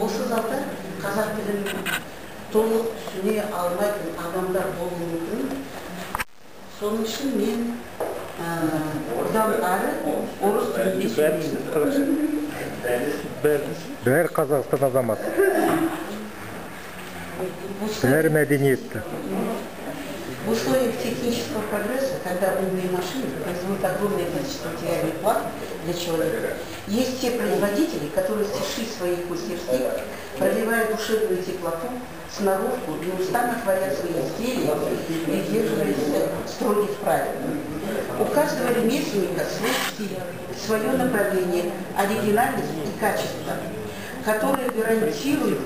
Осы залда қазақ тілін толық түсіне алмайтын адамдар болуы мүмкін. Соның үшін мен одан ары орыс тілінде сөйлеймін. Бәрі Қазақстан азаматы. Бәрі мәдениетті. В условиях технического прогресса, когда умные машины производят огромное количество материальных благ для человека, есть те производители, которые в тиши своих мастерских проливают душевную теплоту, сноровку и неустанно творят свои изделия, придерживаясь строгих правил. У каждого ремесленника свой стиль, свое направление, оригинальность и качество, которое гарантирует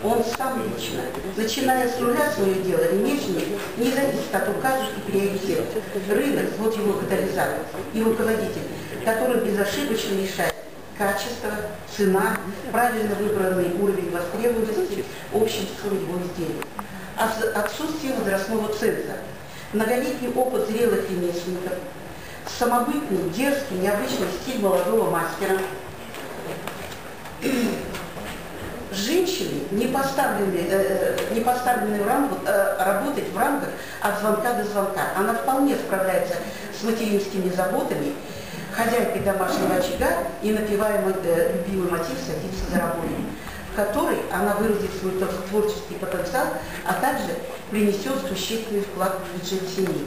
он сам лично. Начиная с нуля свое дело, ремесленник не зависит от указов и приоритетов. Рынок, вот его катализатор и руководитель, который безошибочно решает качество, цена, правильно выбранный уровень востребованности обществом его изделий. Отсутствие возрастного ценза, многолетний опыт зрелых ремесленников, самобытный, дерзкий, необычный стиль молодого мастера, женщины, не поставленные работать в рамках от звонка до звонка. Она вполне справляется с материнскими заботами, хозяйкой домашнего очага и напевая любимый мотив «Садится за работу», в которой она выразит свой творческий потенциал, а также принесет существенный вклад в бюджет семьи.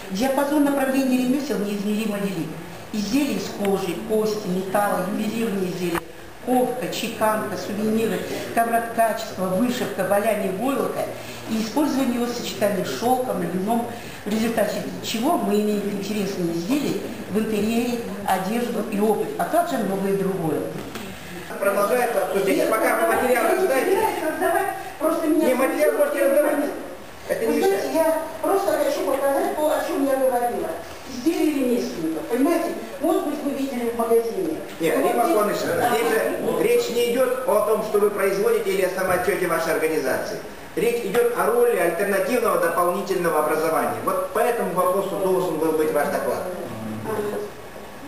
Диапазон направлений ремесел неизмеримо велик. Изделия из кожи, кости, металла, ювелирные изделия, ковка, чеканка, сувениры, ковроткачество, вышивка, валяние войлока и использование его в сочетании с шелком, льном, в результате чего мы имеем интересные изделия в интерьере, одежду и обувь, а также многое другое. Продолжается обсуждение. Пока вы материал раздайте. Просто меня... Не, материал можете раздавать. Это не знаете, я просто хочу показать то, о чем я говорила. Изделия ремесленников, понимаете? Может быть, вы видели в магазине. Нет, Рима Конышевна, здесь же речь не идет о том, что вы производите или о самоотчете вашей организации. Речь идет о роли альтернативного дополнительного образования. Вот по этому вопросу должен был быть ваш доклад.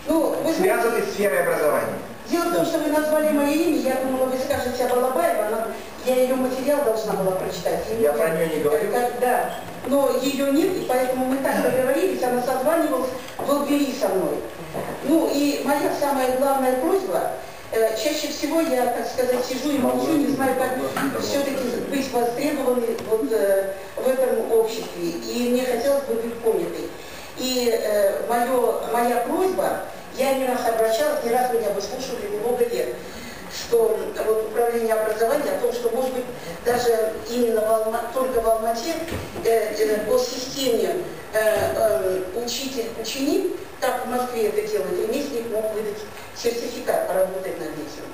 Ну, связанный с сферой образования. Дело в том, что вы назвали мое имя, я думала, вы скажете Балабаева, я ее материал должна была прочитать. Я про нее не говорю. Да, но ее нет, и поэтому мы так договорились, она созванивалась в Албери со мной. Ну и моя самая главная просьба, чаще всего я, так сказать, сижу и молчу, не знаю, как все-таки быть востребованной вот, в этом обществе, и мне хотелось бы быть понятой. И моя просьба, я не раз обращалась, не раз меня выслушивали много лет, что вот управление образования, о том, что, может быть, даже именно только в Алмате по системе учитель-ученик, как в Москве это делают, ремесленник мог выдать сертификат, поработать над этим.